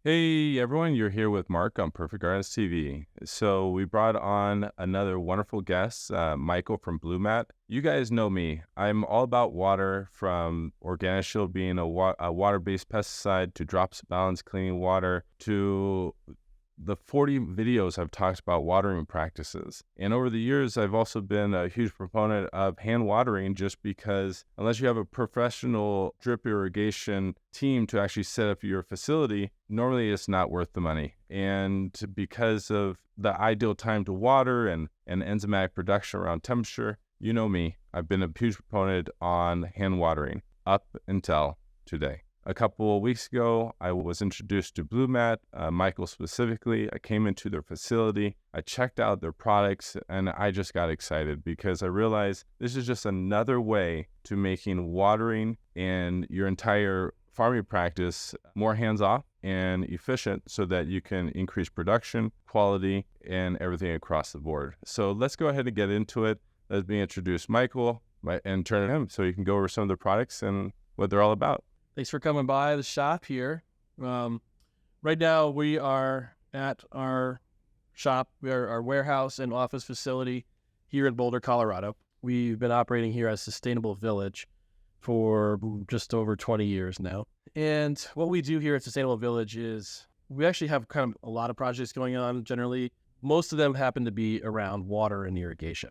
Hey everyone, you're here with Mark on Perfect Artist TV. So we brought on another wonderful guest, Michael from Blue Mat. You guys know me. I'm all about water, from OrganiShield being a water-based pesticide to Drops of Balance cleaning water to the 40 videos I've talked about watering practices. And over the years, I've also been a huge proponent of hand watering, just because unless you have a professional drip irrigation team to actually set up your facility, normally it's not worth the money. And because of the ideal time to water and enzymatic production around temperature, you know me, I've been a huge proponent on hand watering up until today. A couple of weeks ago, I was introduced to Blue Mat, Michael specifically. I came into their facility, I checked out their products, and I just got excited because I realized this is just another way to making watering and your entire farming practice more hands-off and efficient so that you can increase production, quality, and everything across the board. So let's go ahead and get into it. Let me introduce Michael and turn to him so you can go over some of the products and what they're all about. Thanks for coming by the shop here. Right now, we are at our shop. We are our warehouse and office facility here in Boulder, Colorado. We've been operating here as Sustainable Village for just over 20 years now. And what we do here at Sustainable Village is we actually have kind of a lot of projects going on generally. Most of them happen to be around water and irrigation.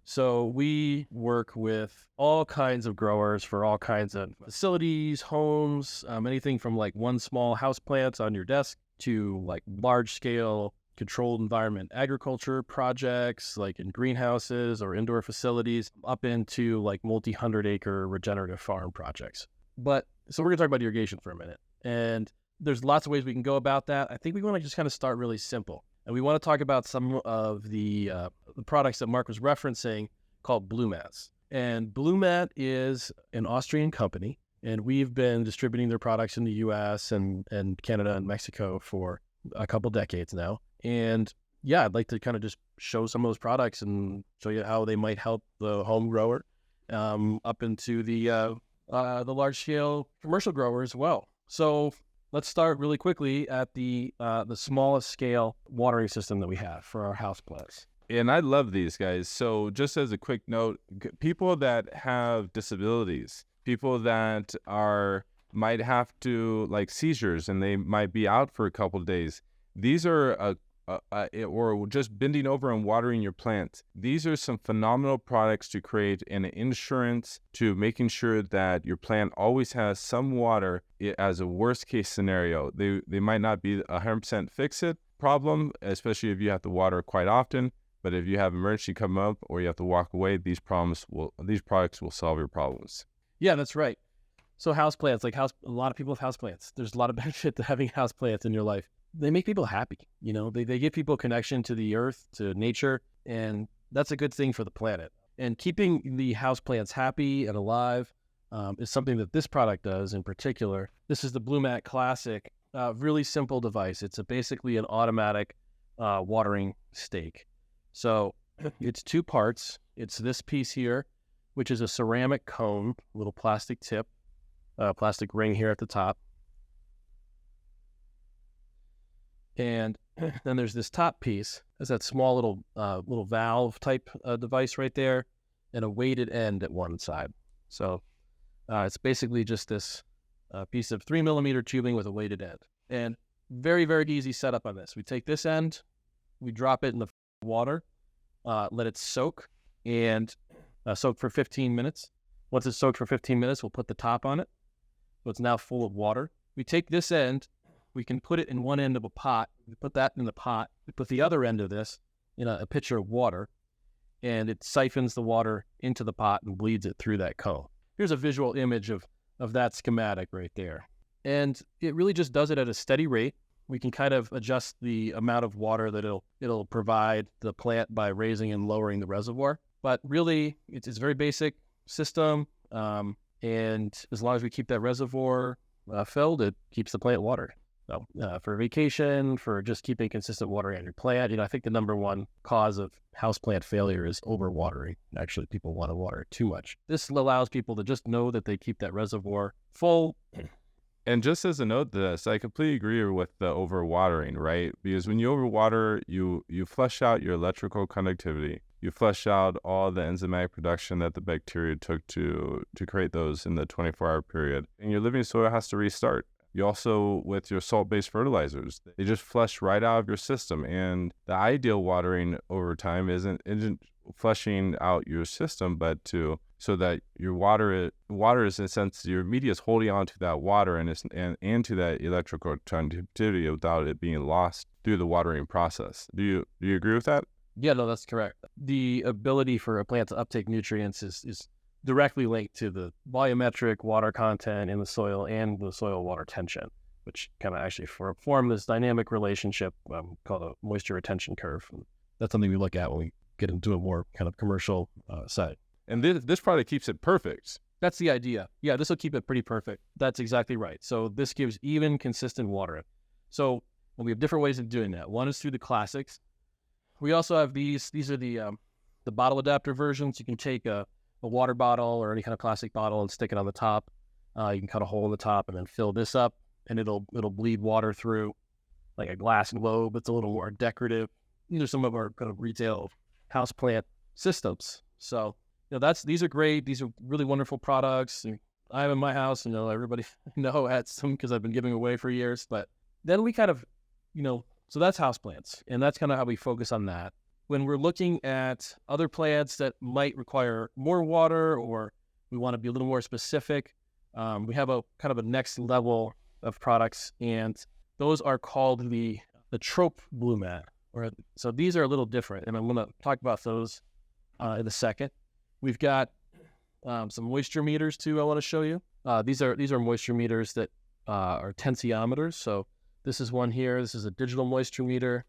So we work with all kinds of growers for all kinds of facilities, homes, anything from like one small house plant on your desk to like large scale controlled environment agriculture projects like in greenhouses or indoor facilities, up into like multi-hundred acre regenerative farm projects. So we're gonna talk about irrigation for a minute. And there's lots of ways we can go about that. I think we want to just kind of start really simple. And we want to talk about some of the products that Mark was referencing called Blue Mats. And Blue Mat is an Austrian company, and we've been distributing their products in the U.S. and Canada and Mexico for a couple decades now. And yeah, I'd like to kind of just show some of those products and show you how they might help the home grower up into the large-scale commercial grower as well. So let's start really quickly at the smallest scale watering system that we have for our houseplants. And I love these guys. So just as a quick note, people that have disabilities, people that might have to like seizures and they might be out for a couple of days. These are or just bending over and watering your plants. These are some phenomenal products to create an insurance to making sure that your plant always has some water as a worst case scenario. They might not be 100% fix it problem, especially if you have to water quite often. But if you have emergency come up or you have to walk away, these products will solve your problems. Yeah, that's right. So houseplants, a lot of people have houseplants. There's a lot of benefit to having houseplants in your life. They make people happy. You know, they give people connection to the earth, to nature, and that's a good thing for the planet. And keeping the houseplants happy and alive is something that this product does in particular. This is the Blue Mat Classic, really simple device. It's basically an automatic watering stake. So it's two parts. It's this piece here, which is a ceramic cone, little plastic tip, plastic ring here at the top. And then there's this top piece. There's that small little valve type device right there, and a weighted end at one side. So it's basically just this piece of 3 millimeter tubing with a weighted end. And very, very easy setup on this. We take this end, we drop it in the water, let it soak, and soak for 15 minutes. Once it's soaked for 15 minutes, we'll put the top on it. So it's now full of water. We take this end, we can put it in one end of a pot. We put that in the pot. We put the other end of this in a pitcher of water, and it siphons the water into the pot and bleeds it through that cone. Here's a visual image of that schematic right there. And it really just does it at a steady rate. We can kind of adjust the amount of water that it'll provide the plant by raising and lowering the reservoir. But really, it's a very basic system. And as long as we keep that reservoir filled, it keeps the plant watered. So for vacation, for just keeping consistent watering on your plant, I think the number one cause of houseplant failure is overwatering. Actually, people want to water too much. This allows people to just know that they keep that reservoir full And just as a note to this, I completely agree with the overwatering, right? Because when you overwater, you flush out your electrical conductivity. You flush out all the enzymatic production that the bacteria took to create those in the 24-hour period. And your living soil has to restart. You also, with your salt-based fertilizers, they just flush right out of your system. And the ideal watering over time isn't flushing out your system, but so that your water is in a sense your media is holding on to that water and to that electrical conductivity without it being lost through the watering process. Do you agree with that? Yeah, no, that's correct. The ability for a plant to uptake nutrients is directly linked to the volumetric water content in the soil and the soil water tension, which kind of actually form this dynamic relationship called a moisture retention curve. And that's something we look at when we get into a more kind of commercial side. And this product keeps it perfect. That's the idea. Yeah, this will keep it pretty perfect. That's exactly right. So this gives even, consistent water. So we have different ways of doing that. One is through the classics. We also have these. These are the bottle adapter versions. You can take a water bottle or any kind of plastic bottle and stick it on the top. You can cut a hole in the top and then fill this up, and it'll bleed water through like a glass globe. It's a little more decorative. These are some of our kind of retail houseplant systems. So these are great. These are really wonderful products. I have in my house, everybody had some because I've been giving away for years. But then we kind of, so that's houseplants, and that's kind of how we focus on that. When we're looking at other plants that might require more water, or we want to be a little more specific, we have a kind of a next level of products, and those are called the Trope Blue Mat. So these are a little different, and I'm going to talk about those in a second. We've got some moisture meters too. I want to show you. These are moisture meters that are tensiometers. So this is one here. This is a digital moisture meter.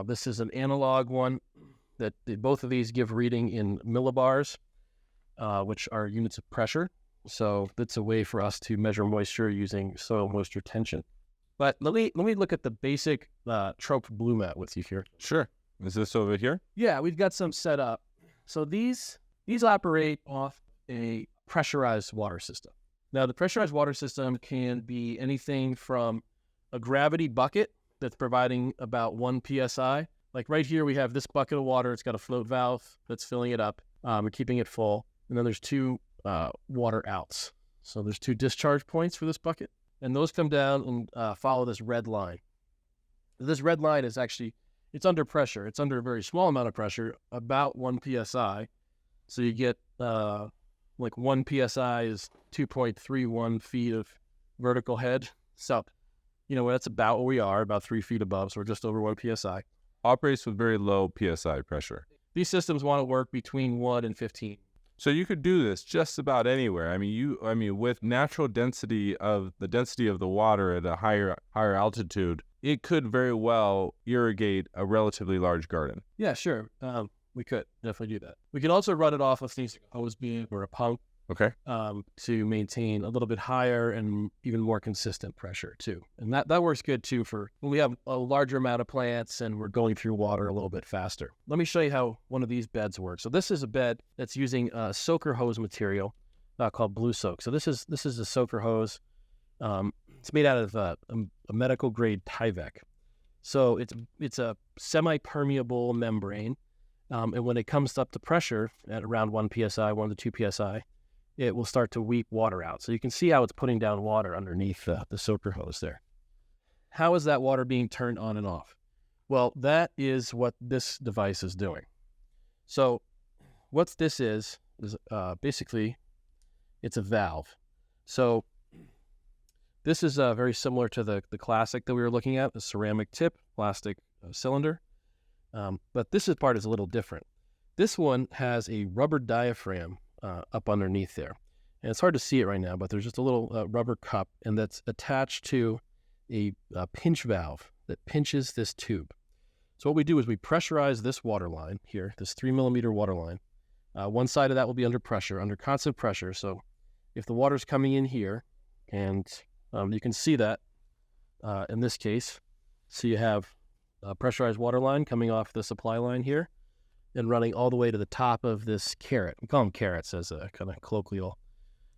This is an analog one that both of these give reading in millibars, which are units of pressure. So that's a way for us to measure moisture using soil moisture tension. But let me look at the basic Trope Blue Mat with you here. Sure. Is this over here? Yeah, we've got some set up. So these operate off a pressurized water system. Now, the pressurized water system can be anything from a gravity bucket that's providing about 1 psi. Like right here, we have this bucket of water. It's got a float valve that's filling it up and keeping it full. And then there's 2 water outs. So there's 2 discharge points for this bucket. And those come down and follow this red line. This red line is actually, it's under pressure. It's under a very small amount of pressure, about 1 psi. So you get like 1 psi is 2.31 feet of vertical head. So, that's about where we are, about 3 feet above. So we're just over 1 psi. Operates with very low psi pressure. These systems want to work between 1 and 15. So you could do this just about anywhere. I mean, with natural density of the water at a higher altitude, it could very well irrigate a relatively large garden. Yeah, sure. We could definitely do that. We could also run it off of things like a hose beam or a pump. Okay. To maintain a little bit higher and even more consistent pressure too. And that works good too for when we have a larger amount of plants and we're going through water a little bit faster. Let me show you how one of these beds works. So this is a bed that's using a soaker hose material called Blue Soak. So this is a soaker hose. It's made out of a medical grade Tyvek. So it's a semi-permeable membrane. And when it comes up to pressure at around 1 psi, 1 to 2 psi, it will start to weep water out. So you can see how it's putting down water underneath the soaker hose there. How is that water being turned on and off? Well, that is what this device is doing. So what this is basically, it's a valve. So this is very similar to the classic that we were looking at, the ceramic tip, plastic cylinder. But this part is a little different. This one has a rubber diaphragm up underneath there. And it's hard to see it right now, but there's just a little rubber cup, and that's attached to a pinch valve that pinches this tube. So what we do is we pressurize this water line here, this 3 millimeter water line. One side of that will be under pressure, under constant pressure. So if the water's coming in here, and you can see that in this case, so you have a pressurized water line coming off the supply line here and running all the way to the top of this carrot. We call them carrots as a kind of colloquial.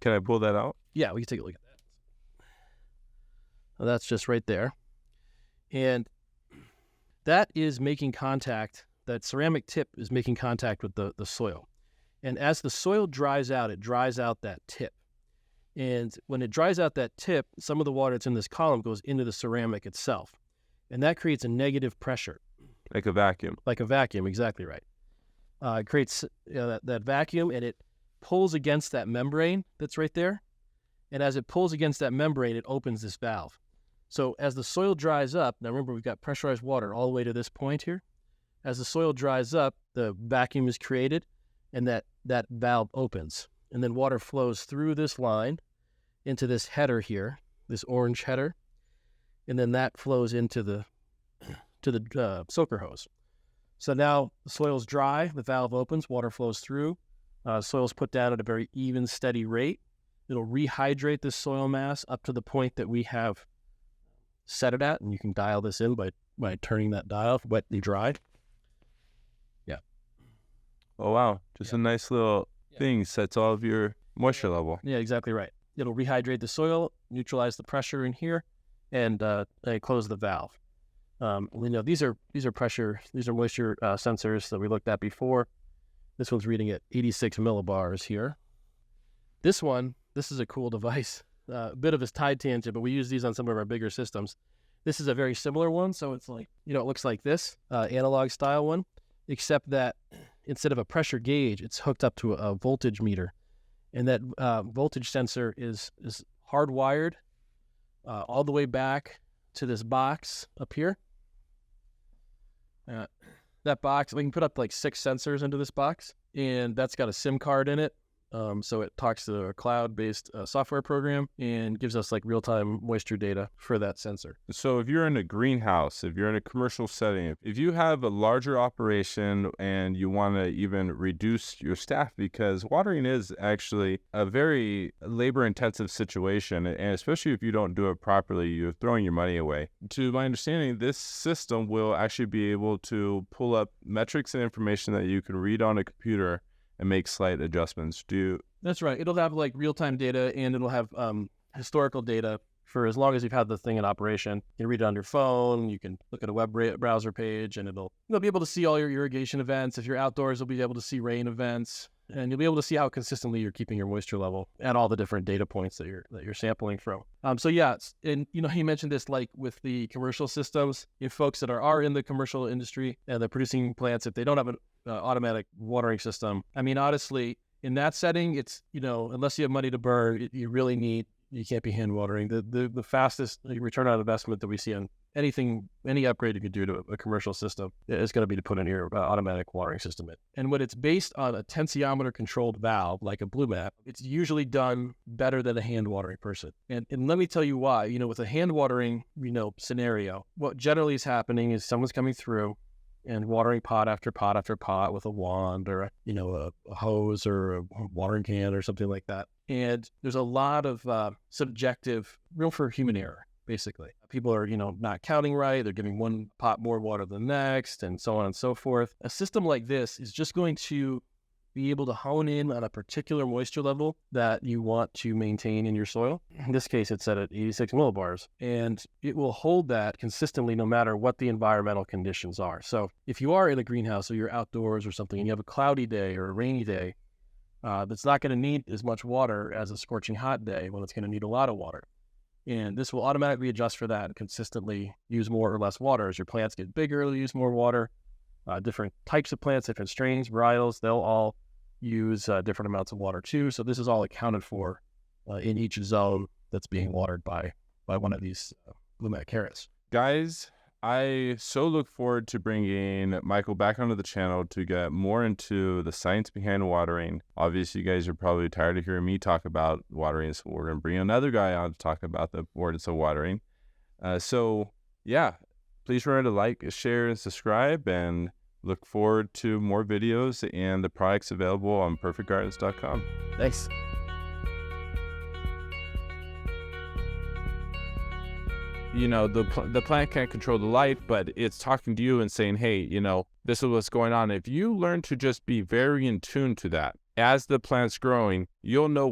Can I pull that out? Yeah, we can take a look at that. That's just right there. And that is making contact, that ceramic tip is making contact with the soil. And as the soil dries out, it dries out that tip. And when it dries out that tip, some of the water that's in this column goes into the ceramic itself. And that creates a negative pressure. Like a vacuum. Like a vacuum, exactly right. It creates that vacuum, and it pulls against that membrane that's right there. And as it pulls against that membrane, it opens this valve. So as the soil dries up, now remember we've got pressurized water all the way to this point here. As the soil dries up, the vacuum is created, and that valve opens. And then water flows through this line into this header here, this orange header, and then that flows into the soaker hose. So now the soil's dry, the valve opens, water flows through, soil's put down at a very even, steady rate. It'll rehydrate this soil mass up to the point that we have set it at, and you can dial this in by turning that dial, wetly dry. Yeah. Oh, wow. Just a nice little thing, sets all of your moisture level. Yeah, exactly right. It'll rehydrate the soil, neutralize the pressure in here, and close the valve. These are moisture sensors that we looked at before. This one's reading at 86 millibars here. This is a cool device. A bit of a tide tangent, but we use these on some of our bigger systems. This is a very similar one, so it's like, it looks like this, analog style one, except that instead of a pressure gauge, it's hooked up to a voltage meter. And that voltage sensor is hardwired all the way back to this box up here. That box, we can put up like 6 sensors into this box, and that's got a SIM card in it. So it talks to a cloud-based software program and gives us like real-time moisture data for that sensor. So if you're in a greenhouse, if you're in a commercial setting, if you have a larger operation and you want to even reduce your staff, because watering is actually a very labor-intensive situation, and especially if you don't do it properly, you're throwing your money away. To my understanding, this system will actually be able to pull up metrics and information that you can read on a computer and make slight adjustments. That's right. It'll have like real-time data, and it'll have historical data for as long as you've had the thing in operation. You can read it on your phone. You can look at a web browser page, and it'll be able to see all your irrigation events. If you're outdoors, you'll be able to see rain events, and you'll be able to see how consistently you're keeping your moisture level at all the different data points that you're sampling from. And he mentioned this, like with the commercial systems. If folks that are in the commercial industry and they're producing plants, if they don't have an automatic watering system, I mean, honestly, in that setting, it's, unless you have money to burn, you can't be hand watering. The fastest return on investment that we see on any upgrade you could do to a commercial system is going to be to put in your automatic watering system in. And when it's based on a tensiometer controlled valve, like a BlueMat, it's usually done better than a hand watering person. And let me tell you why. With a hand watering, scenario, what generally is happening is someone's coming through and watering pot after pot after pot with a wand or a hose or a watering can or something like that. And there's a lot of subjective room for human error, basically. People are, not counting right. They're giving one pot more water than the next, and so on and so forth. A system like this is just going to be able to hone in on a particular moisture level that you want to maintain in your soil. In this case, it's set at 86 millibars, and it will hold that consistently no matter what the environmental conditions are. So if you are in a greenhouse or you're outdoors or something and you have a cloudy day or a rainy day, that's not going to need as much water as a scorching hot day when it's going to need a lot of water. And this will automatically adjust for that and consistently use more or less water. As your plants get bigger, they'll use more water. Different types of plants, different strains, varietals, they'll all use different amounts of water too. So this is all accounted for in each zone that's being watered by one of these BlueMat carrots. Guys, I so look forward to bringing Michael back onto the channel to get more into the science behind watering. Obviously, you guys are probably tired of hearing me talk about watering, so we're going to bring another guy on to talk about the importance of watering. Please remember to like, share, and subscribe, and look forward to more videos and the products available on perfectgardens.com. Thanks. The plant can't control the light, but it's talking to you and saying, hey, this is what's going on. If you learn to just be very in tune to that, as the plant's growing, you'll know